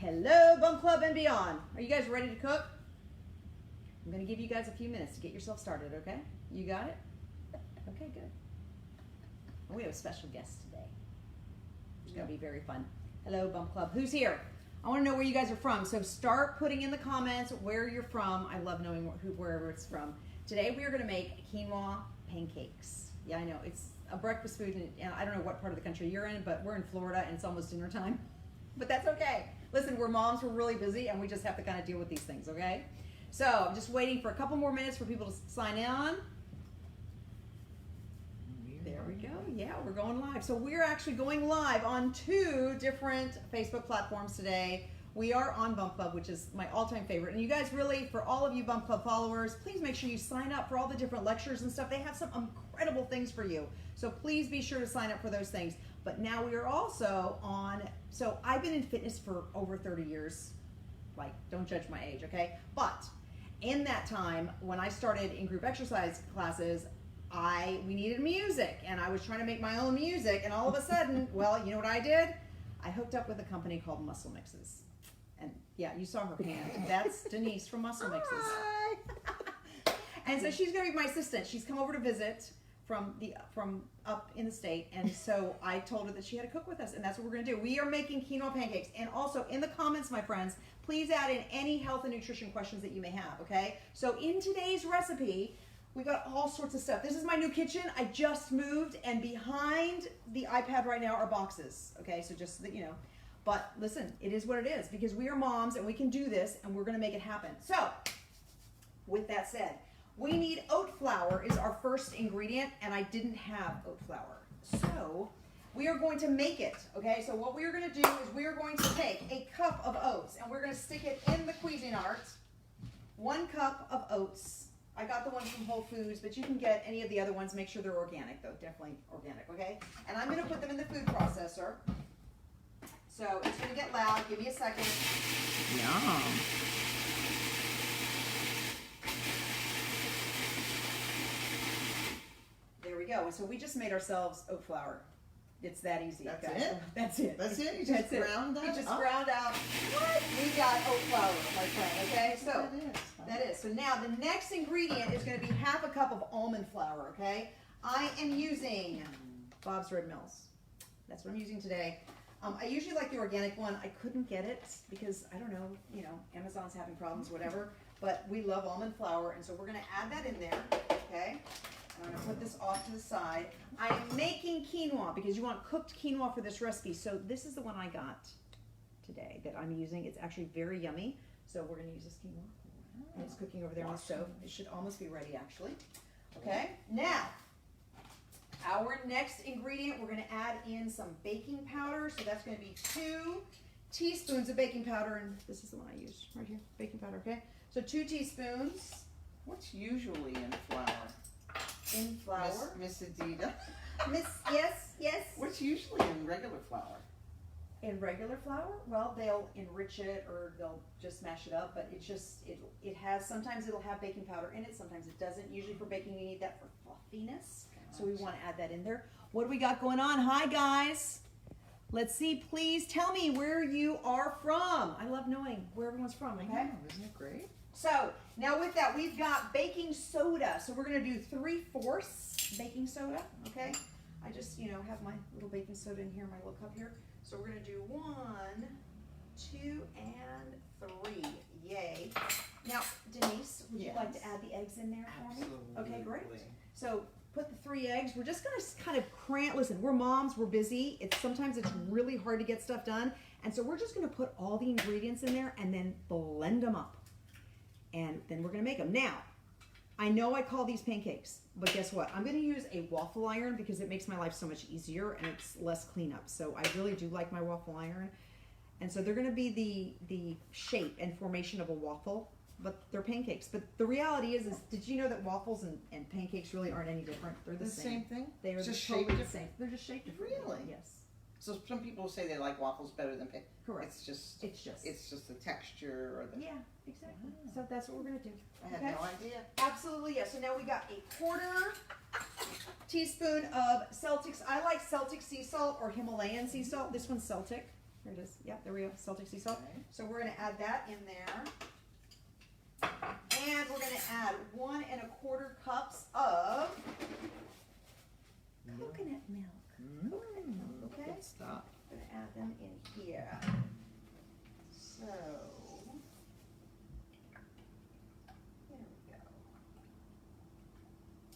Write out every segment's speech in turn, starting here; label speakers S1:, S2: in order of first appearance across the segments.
S1: Hello, Bum Club and beyond. Are you guys ready to cook? I'm going to give you guys a few minutes to get yourself started, okay? You got it? Okay, good. And we have a special guest today. It's going to be very fun. Hello, Bum Club. Who's here? I want to know where you guys are from. So start putting in the comments where you're from. I love knowing wherever it's from. Today we are going to make quinoa pancakes. Yeah, I know. It's a breakfast food, and I don't know what part of the country you're in, but we're in Florida, and it's almost dinner time. But that's okay. Listen, we're moms. We're really busy, and we just have to kind of deal with these things, okay? So I'm just waiting for a couple more minutes for people to sign in. There we go. Yeah, we're going live. So we're actually going live on 2 different Facebook platforms today. We are on Bump Club, which is my all-time favorite. And you guys really, for all of you Bump Club followers, please make sure you sign up for all the different lectures and stuff. They have some incredible things for you. So please be sure to sign up for those things. But now we are also on, so I've been in fitness for over 30 years. Like, don't judge my age, okay? But in that time, when I started in group exercise classes, we needed music, and I was trying to make my own music, and all of a sudden, well, you know what I did? I hooked up with a company called Muscle Mixes. And yeah, you saw her hand. That's Denise from Muscle Mixes.
S2: Hi.
S1: And so she's gonna be my assistant. She's come over to visit from up in the state, and so I told her that she had to cook with us, and that's what we're gonna do. We are making quinoa pancakes, and also in the comments, my friends, please add in any health and nutrition questions that you may have, okay? So in today's recipe, we got all sorts of stuff. This is my new kitchen. I just moved, and behind the iPad right now are boxes, okay? So just that you know. But listen, it is what it is, because we are moms and we can do this, and we're gonna make it happen. So, with that said, we need oat flour is our first ingredient, and I didn't have oat flour. So, we are going to make it, okay? So what we are gonna do is we are going to take a cup of oats, and we're gonna stick it in the Cuisinart. 1 cup of oats. I got the one from Whole Foods, but you can get any of the other ones. Make sure they're organic, though, definitely organic, okay? And I'm gonna put them in the food processor. So it's gonna get loud. Give me a second.
S2: Yum.
S1: There we go. So we just made ourselves oat flour. It's that easy,
S2: That's
S1: guys.
S2: it?
S1: That's it.
S2: That's it? You just ground that?
S1: You just
S2: up?
S1: ground out. What? We got oat flour, my friend, okay? So that is. So now the next ingredient is gonna be 1/2 cup of almond flour, okay? I am using Bob's Red Mills. That's what I'm using today. I usually like the organic one. I couldn't get it because, I don't know, you know, Amazon's having problems, whatever. But we love almond flour, and so we're going to add that in there, okay? I'm going to put this off to the side. I am making quinoa because you want cooked quinoa for this recipe. So this is the one I got today that I'm using. It's actually very yummy. So we're going to use this quinoa. And it's cooking over there on the stove. It should almost be ready, actually. Okay, now, our next ingredient, we're going to add in some baking powder. So that's going to be 2 teaspoons of baking powder. And this is the one I use right here, baking powder, okay? So 2 teaspoons.
S2: What's usually in flour?
S1: In flour.
S2: Miss Adita.
S1: Yes.
S2: What's usually in regular flour?
S1: In regular flour, well, they'll enrich it or they'll just smash it up, but it has, sometimes it'll have baking powder in it, sometimes it doesn't. Usually for baking, you need that for fluffiness. So we want to add that in there. What do we got going on? Hi, guys. Let's see. Please tell me where you are from. I love knowing where everyone's from, okay?
S2: I know, isn't it great?
S1: So now with that, we've got baking soda. So we're going to do 3/4 baking soda, okay? I just, you know, have my little baking soda in here, my little cup here. So we're going to do 1, 2, and 3. Yay. Now, Denise, would you like to add the eggs in there for me?
S2: Absolutely.
S1: Okay, great. So put the 3 eggs. We're just going to kind of cram. Listen, we're moms. We're busy. Sometimes it's really hard to get stuff done. And so we're just going to put all the ingredients in there and then blend them up. And then we're going to make them. Now, I know I call these pancakes, but guess what? I'm going to use a waffle iron because it makes my life so much easier and it's less cleanup. So I really do like my waffle iron. And so they're going to be the shape and formation of a waffle, but they're pancakes. But the reality is did you know that waffles and pancakes really aren't any different? They're the same
S2: thing?
S1: They are
S2: just
S1: totally
S2: shaped
S1: the same. They're just shaped different.
S2: Really?
S1: Yes.
S2: So some people say they like waffles better than pancakes.
S1: Correct.
S2: It's just the texture or the.
S1: Yeah, exactly. So that's what we're going to do.
S2: I had no idea.
S1: Absolutely, yes. So now we got a 1/4 teaspoon of Celtic. I like Celtic Sea Salt or Himalayan sea salt. This one's Celtic. There it is. Yep, there we go. Celtic Sea Salt.
S2: Okay.
S1: So we're going to add that in there. And we're going to add 1 1/4 cups of coconut milk. Coconut milk, okay?
S2: Good stuff.
S1: I'm going to add them in here. So, there we go.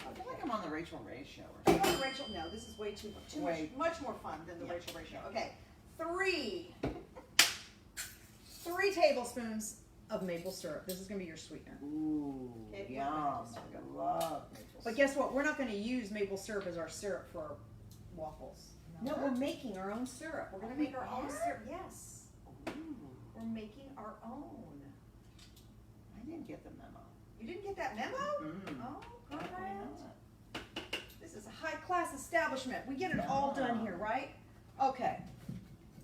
S2: I feel like I'm on the Rachel Ray show or something.
S1: Oh, Rachel, no, this is way too much more fun than the Rachel Ray show. Okay, 3 tablespoons of maple syrup. This is going to be your sweetener.
S2: Ooh,
S1: Okay,
S2: yum. I love maple syrup.
S1: But guess what? We're not going to use maple syrup as our syrup for our waffles. No, we're making our own syrup. We're going to make our own syrup. Yes.
S2: Ooh,
S1: We're making our own.
S2: I didn't get the memo.
S1: You didn't get that memo? Oh,
S2: Definitely
S1: girlfriend.
S2: not.
S1: This is a high-class establishment. We get it all done here, right? Okay.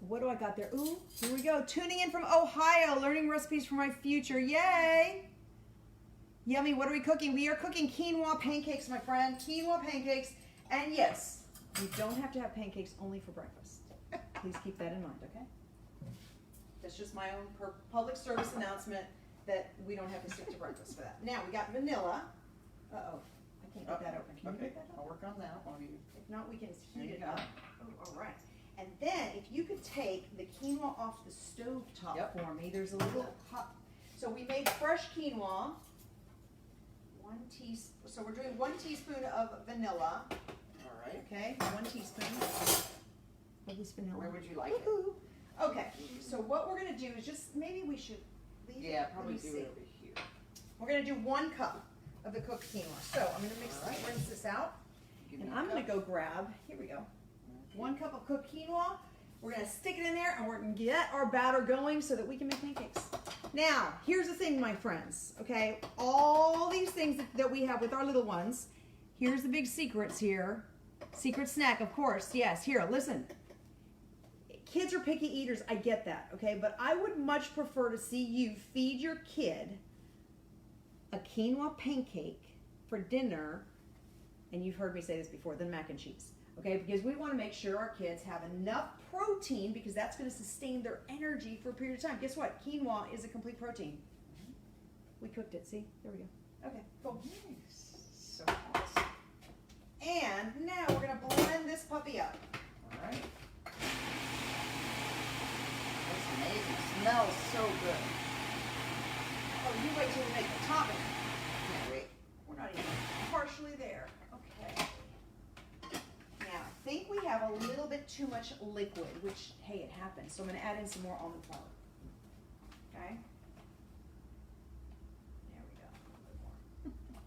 S1: What do I got there? Ooh, here we go. Tuning in from Ohio, learning recipes for my future. Yay! Yummy. What are we cooking? We are cooking quinoa pancakes, my friend. Quinoa pancakes. And yes, you don't have to have pancakes only for breakfast. Please keep that in mind, okay? That's just my own public service announcement that we don't have to stick to breakfast for that. Now, we got vanilla. Uh-oh. I can't get that open. Can you
S2: Okay,
S1: get that
S2: I'll
S1: open?
S2: work on that while you.
S1: If not, we can
S2: There
S1: heat
S2: you
S1: it
S2: go.
S1: up. Oh, all right. And then, if you could take the quinoa off the stove top for me, there's a little hot. So we made fresh quinoa. 1 teaspoon. So we're doing 1 teaspoon of vanilla.
S2: All right.
S1: Okay, 1 teaspoon of this vanilla.
S2: Where would you like it?
S1: Woohoo. Okay. So what we're gonna do is just maybe we should leave.
S2: Yeah,
S1: it.
S2: probably
S1: Let me
S2: do
S1: see.
S2: it over here.
S1: We're gonna do 1 cup of the cooked quinoa. So I'm gonna
S2: All right.
S1: rinse this out,
S2: Give me
S1: and
S2: a
S1: I'm gonna
S2: cup.
S1: go grab. Here we go.
S2: Okay.
S1: 1 cup of cooked quinoa. We're gonna stick it in there and we're gonna get our batter going so that we can make pancakes. Now, here's the thing, my friends, okay? All these things that we have with our little ones, here's the big secrets here. Secret snack, of course, yes, here, listen. Kids are picky eaters, I get that, okay? But I would much prefer to see you feed your kid a quinoa pancake for dinner, and you've heard me say this before, than mac and cheese. Okay, because we want to make sure our kids have enough protein because that's going to sustain their energy for a period of time. Guess what? Quinoa is a complete protein. We cooked it. See? There we go. Okay, cool.
S2: Nice. So awesome.
S1: And now we're going to blend this puppy up.
S2: All right. That's amazing. Smells so good.
S1: Oh, you wait till we make the topping.
S2: Can't wait.
S1: We're not even partially there. Okay. Now, I think we have a little bit too much liquid, which, hey, it happens. So I'm going to add in some more almond flour. Okay? There we go. A little bit more.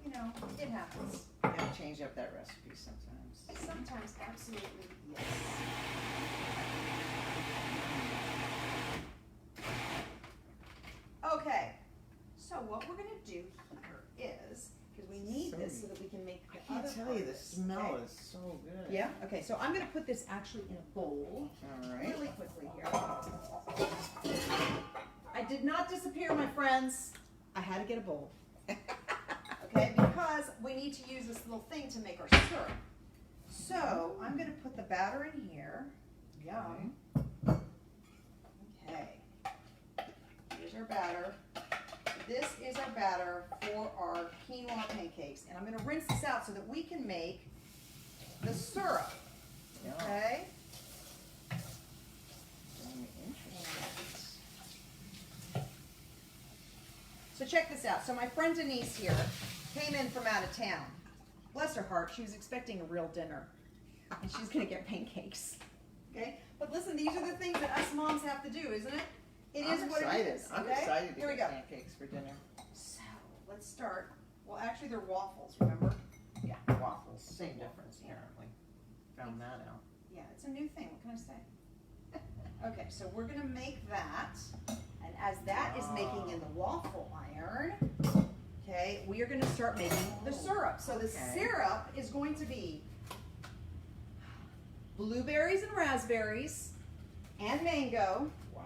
S1: You know, it happens.
S2: You gotta change up that recipe sometimes.
S1: Sometimes, absolutely, yes. Okay, so what we're going to do here is, because we need this so that we can make the
S2: I
S1: other
S2: can't tell
S1: part
S2: you,
S1: of
S2: the
S1: this,
S2: smell
S1: okay?
S2: is so good.
S1: Yeah? Okay, so I'm going to put this actually in a bowl
S2: All right.
S1: really quickly here. I did not disappear, my friends. I had to get a bowl. Okay, because we need to use this little thing to make our syrup. So I'm going to put the batter in here. Yum. Okay. Here's our batter. This is our batter for our quinoa pancakes. And I'm going to rinse this out so that we can make the syrup.
S2: Yeah.
S1: Okay?
S2: Very interesting.
S1: So check this out. So my friend Denise here came in from out of town. Bless her heart, she was expecting a real dinner. And she's going to get pancakes. Okay? But listen, these are the things that us moms have to do, isn't it? It is what it is.
S2: I'm
S1: Okay?
S2: excited to
S1: Here we
S2: get
S1: go.
S2: pancakes for dinner.
S1: So let's start. Well, actually, they're waffles, remember?
S2: Yeah, waffles. Same difference, apparently. Found that out.
S1: Yeah, it's a new thing. What can I say? Okay, so we're going to make that. And as that is making in the waffle iron, okay, we are going to start making the syrup. So the syrup is going to be blueberries and raspberries and mango.
S2: Wow.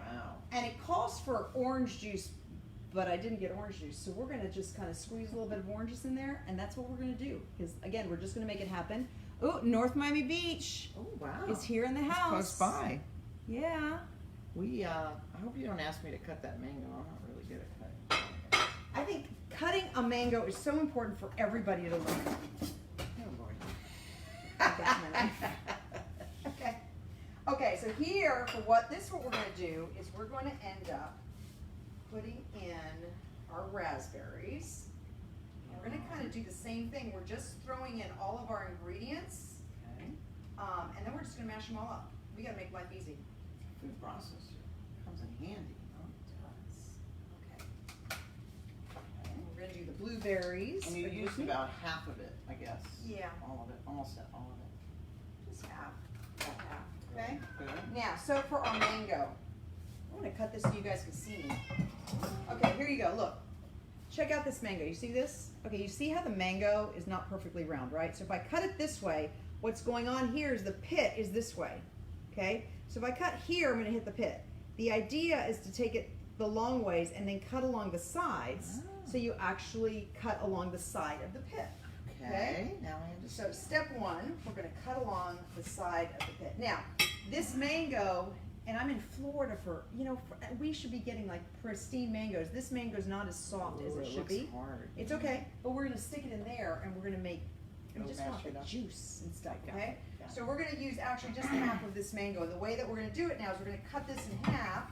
S1: And it calls for orange juice, but I didn't get orange juice. So we're going to just kind of squeeze a little bit of oranges in there, and that's what we're going to do. Because, again, we're just going to make it happen. Oh, North Miami Beach
S2: Oh, wow.
S1: is here in the
S2: It's
S1: house.
S2: close by.
S1: Yeah.
S2: I hope you don't ask me to cut that mango. I'm not really good at cutting.
S1: I think cutting a mango is so important for everybody to learn.
S2: Oh boy.
S1: Okay. Okay, so here, for what we're going to do is we're going to end up putting in our raspberries. And we're going to kind of do the same thing. We're just throwing in all of our ingredients.
S2: Okay.
S1: And then we're just going to mash them all up. We got to make life easy.
S2: Food processor comes in handy.
S1: Okay. And we're going to do the blueberries.
S2: And you used about half of it, I guess.
S1: Yeah.
S2: All of it, almost all of it.
S1: Just half. About half. Okay?
S2: Good.
S1: Now, so for our mango, I'm going to cut this so you guys can see me. Okay, here you go. Look. Check out this mango. You see this? Okay, you see how the mango is not perfectly round, right? So if I cut it this way, what's going on here is the pit is this way. Okay? So if I cut here, I'm going to hit the pit. The idea is to take it the long ways and then cut along the sides, so you actually cut along the side of the pit.
S2: Okay, now I understand.
S1: So step one, we're going to cut along the side of the pit. Now, this mango, and I'm in Florida we should be getting like pristine mangoes. This mango's not as soft as it should be.
S2: Hard.
S1: It's okay, but we're going to stick it in there and we're going to make, we just want the
S2: it up.
S1: juice and stuff,
S2: Got
S1: okay?
S2: it.
S1: So we're going to use actually just half of this mango. And the way that we're going to do it now is we're going to cut this in half.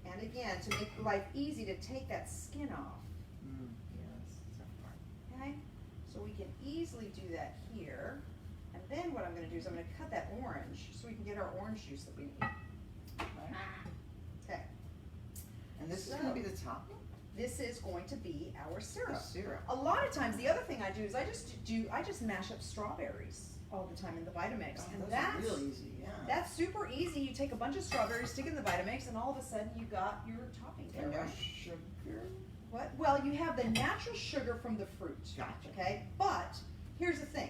S1: And again, to make life easy, to take that skin off.
S2: Yes, it's that part.
S1: Okay? So we can easily do that here. And then what I'm going to do is I'm going to cut that orange so we can get our orange juice that we need. Okay.
S2: And this is going to be the topping?
S1: This is going to be our syrup.
S2: The syrup.
S1: A lot of times, the other thing I do is I just mash up strawberries all the time in the Vitamix, and
S2: those
S1: that's
S2: are real easy. Yeah.
S1: That's super easy. You take a bunch of strawberries, stick it in the Vitamix, and all of a sudden you got your topping there,
S2: And no
S1: right?
S2: sugar.
S1: What? Well, you have the natural sugar from the fruit.
S2: Gotcha.
S1: Okay, but here's the thing: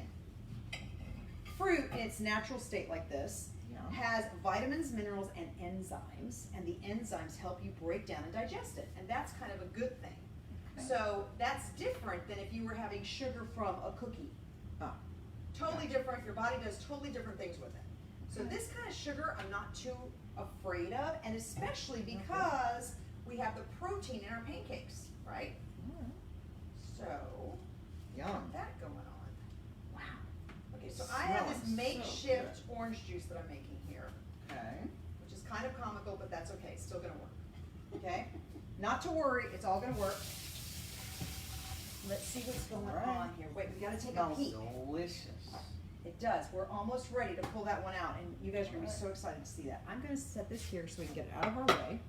S1: fruit in its natural state, like this, has vitamins, minerals, and enzymes, and the enzymes help you break down and digest it, and that's kind of a good thing.
S2: Okay.
S1: So that's different than if you were having sugar from a cookie.
S2: Oh.
S1: Totally different. Your body does totally different things with it. So this kind of sugar I'm not too afraid of, and especially because we have the protein in our pancakes, right? So,
S2: Yum.
S1: got that going on. Wow. Okay, so I
S2: Smelling
S1: have this
S2: so
S1: makeshift orange juice that I'm making here,
S2: Okay.
S1: which is kind of comical, but that's okay. It's still going to work. Okay? Not to worry. It's all going to work. Let's see what's going on here. Wait, we got to take a
S2: Smells
S1: peek.
S2: delicious.
S1: It does. We're almost ready to pull that one out, and you guys are going to be so excited to see that. I'm going to set this here so we can get it out of our way.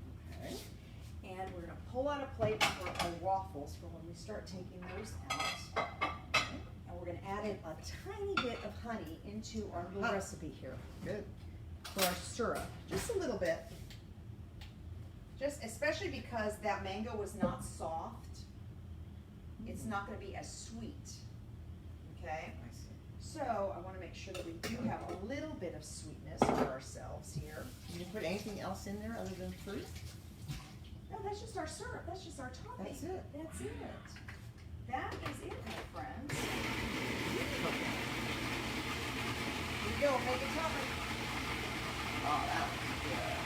S2: Okay.
S1: And we're going to pull out a plate for our waffles for when we start taking those out. And we're going to add in a tiny bit of honey into our little recipe here
S2: Good.
S1: for our syrup. Just a little bit. Just especially because that mango was not soft. It's not going to be as sweet. Okay?
S2: I see.
S1: So I want to make sure that we do have a little bit of sweetness for ourselves here.
S2: You didn't put anything else in there other than fruit?
S1: No, that's just our syrup. That's just our topping.
S2: That's it.
S1: That's it. That is it, my friends. Here we go. Make it topping.
S2: Oh, that was good.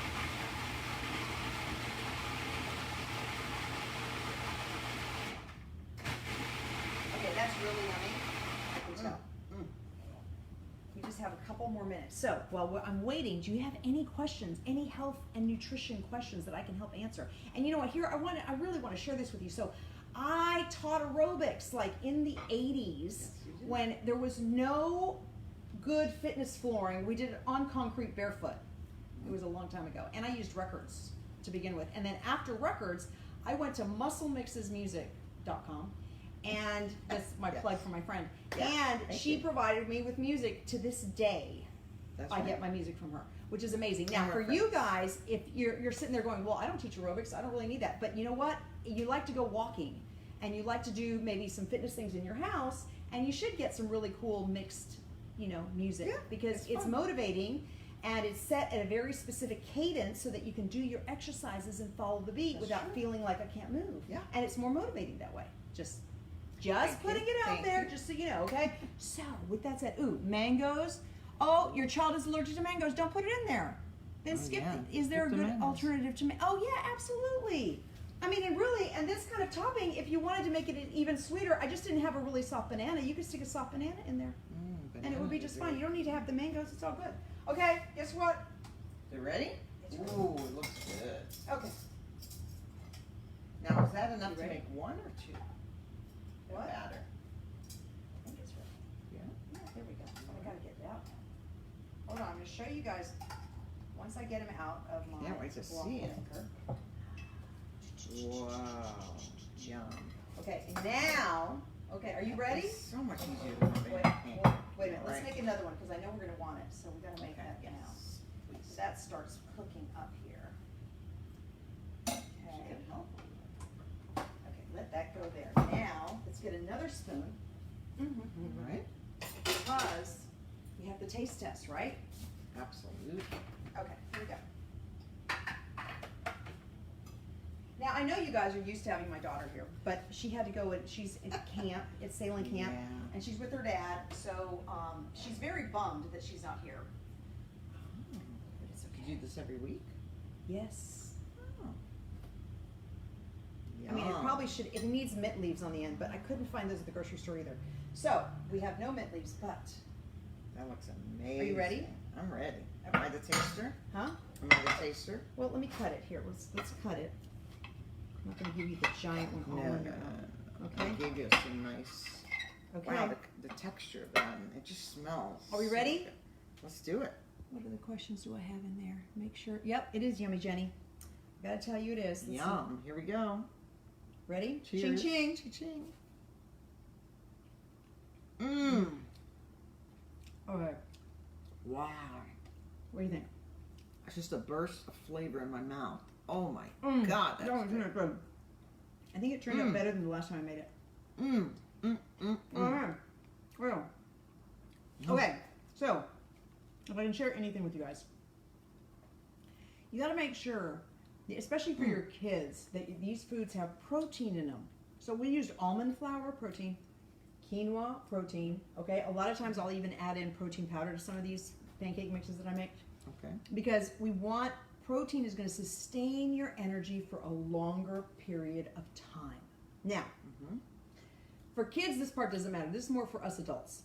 S1: Okay, that's really yummy. I can tell. We just have a couple more minutes. So while I'm waiting, do you have any questions, any health and nutrition questions that I can help answer? And you know what? Here, I really want to share this with you. So I taught aerobics like in the 80s when there was no good fitness flooring. We did it on concrete barefoot. It was a long time ago. And I used records to begin with. And then after records, I went to musclemixesmusic.com. And that's my plug for my friend.
S2: Yeah,
S1: and she provided me with music to this day.
S2: That's
S1: I
S2: right.
S1: get my music from her, which is amazing. Now,
S2: And
S1: for
S2: reference.
S1: you guys, if you're sitting there going, well, I don't teach aerobics, I don't really need that. But you know what? You like to go walking, and you like to do maybe some fitness things in your house, and you should get some really cool mixed, music because it's motivating. And it's set at a very specific cadence so that you can do your exercises and follow the beat without feeling like I can't move.
S2: Yeah.
S1: And it's more motivating that way. Just
S2: Thank
S1: putting
S2: you.
S1: it out
S2: Thank
S1: there,
S2: you.
S1: just so you know, okay? So, with that said, mangoes. Oh, your child is allergic to mangoes. Don't put it in there. then skip.
S2: yeah.
S1: Is there a
S2: Skip the
S1: good
S2: mangoes.
S1: alternative to? Oh yeah, absolutely. I mean, and really, and this kind of topping, if you wanted to make it even sweeter, I just didn't have a really soft banana. You could stick a soft banana in there, and it would be just fine. You don't need to have the mangoes. It's all good. Okay, guess what?
S2: You ready? Ooh, it looks good.
S1: Okay.
S2: Now, is that enough
S1: You
S2: to
S1: ready?
S2: make one or two? The
S1: What?
S2: batter.
S1: I think it's ready.
S2: Yeah.
S1: Yeah, there we go. Oh, I gotta get it out. Hold on, I'm gonna show you guys. Once I get them out of my
S2: Can't wait to
S1: block
S2: see it.
S1: maker.
S2: Wow. Yum.
S1: Okay, now, okay, are you ready?
S2: It's so much easier than a
S1: Wait,
S2: pancake.
S1: wait a minute. Let's
S2: Right.
S1: make another one because I know we're gonna want it. So we gotta make that now.
S2: Yes.
S1: So
S2: Please.
S1: that starts cooking up here.
S2: She
S1: Okay.
S2: can help.
S1: Okay, let that go there. Now, let's get another spoon.
S2: All right.
S1: Because we have the taste test, right?
S2: Absolutely.
S1: Okay, here we go. Now, I know you guys are used to having my daughter here, but she had to go and she's in camp, it's sailing camp,
S2: Yeah.
S1: and she's with her dad, so she's very bummed that she's not here.
S2: Oh.
S1: But it's
S2: You
S1: okay.
S2: do this every week?
S1: Yes.
S2: Oh.
S1: I mean, it
S2: Yum.
S1: probably should, it needs mint leaves on the end, but I couldn't find those at the grocery store either. So, we have no mint leaves, but,
S2: That looks amazing.
S1: you ready?
S2: I'm ready. Am I the taster?
S1: huh?
S2: Am I the taster?
S1: Well, let me cut it here. Let's cut it. I'm not gonna give you the giant one all on your own.
S2: I
S1: Okay?
S2: gave you some nice.
S1: Okay.
S2: Wow, the texture of that, and it just smells.
S1: Are we
S2: so
S1: ready?
S2: good. Let's do it.
S1: What other questions do I have in there? Make sure. Yep, it is yummy, Jenny. Gotta tell you it is. Let's see.
S2: Yum. Here we go.
S1: Ready?
S2: Cheers.
S1: Ching ching.
S2: Ching. Mmm.
S1: Okay.
S2: Wow.
S1: What do you think?
S2: It's just a burst of flavor in my mouth. Oh my
S1: Mm.
S2: God. That's
S1: That was
S2: good.
S1: good. I think it turned out better than the last time I made it.
S2: Mmm. Mm. Mm. Mm.
S1: Well. Okay, so if I can share anything with you guys, you got to make sure, especially for your kids, that these foods have protein in them. So we used almond flour, protein, quinoa, protein. Okay, a lot of times I'll even add in protein powder to some of these pancake mixes that I make
S2: Okay.
S1: because we want protein is going to sustain your energy for a longer period of time. Now,
S2: Mhm.
S1: for kids, this part doesn't matter. This is more for us adults.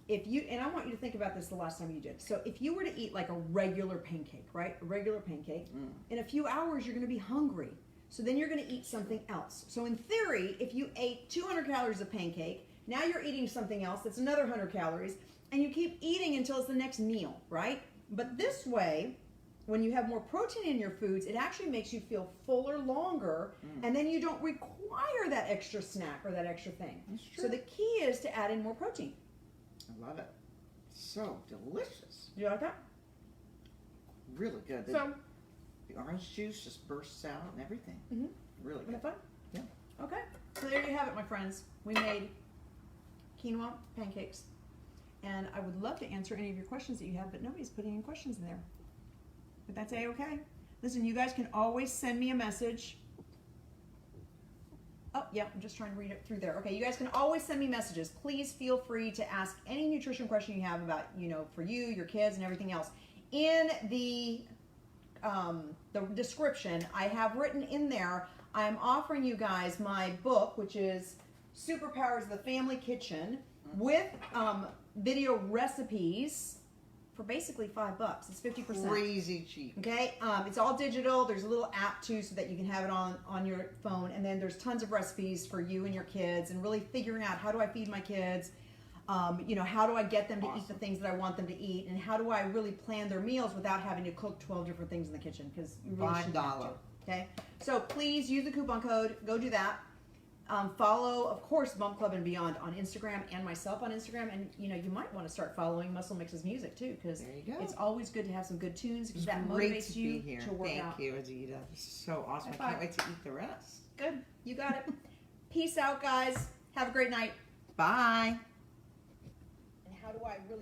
S1: If you, and I want you to think about this the last time you did. So if you were to eat like a regular pancake, right? A regular pancake, in a few hours you're going to be hungry. So then you're going to eat something else. So in theory, if you ate 200 calories of pancake, now you're eating something else that's another 100 calories, and you keep eating until it's the next meal, right? But this way, when you have more protein in your foods, it actually makes you feel fuller longer, and then you don't require that extra snack or that extra thing.
S2: That's true.
S1: So the key is to add in more protein.
S2: I love it. So delicious.
S1: Do you like that?
S2: Really good.
S1: So,
S2: The orange juice just bursts out and everything.
S1: Mhm.
S2: Really
S1: isn't
S2: good.
S1: that fun?
S2: Yeah.
S1: Okay. So there you have it, my friends. We made quinoa pancakes. And I would love to answer any of your questions that you have, but nobody's putting any questions in there. But that's A-okay. Listen, you guys can always send me a message. Oh, yeah, I'm just trying to read it through there. Okay, you guys can always send me messages. Please feel free to ask any nutrition question you have about, for you, your kids, and everything else. In the description, I have written in there, I'm offering you guys my book, which is Superpowers of the Family Kitchen, with video recipes for basically $5. It's 50%.
S2: Crazy cheap.
S1: Okay, it's all digital. There's a little app too, so that you can have it on your phone. And then there's tons of recipes for you and your kids, and really figuring out how do I feed my kids. How do I get them to eat the things that I want them to eat, and how do I really plan their meals without having to cook 12 different things in the kitchen, because you really shouldn't have to. Okay, so please use the coupon code. Go do that. Follow, of course, Bump Club and Beyond on Instagram, and myself on Instagram. And you might want to start following Muscle Mix's music too, because
S2: There you go.
S1: it's always good to have some good tunes, because
S2: It's
S1: that
S2: great
S1: motivates
S2: to
S1: you
S2: be here.
S1: to work
S2: Thank
S1: out.
S2: you, Adita. This is so awesome.
S1: High
S2: I can't
S1: five.
S2: wait to eat the rest.
S1: Good, you got it. Peace out, guys. Have a great night.
S2: Bye.
S1: And how do I really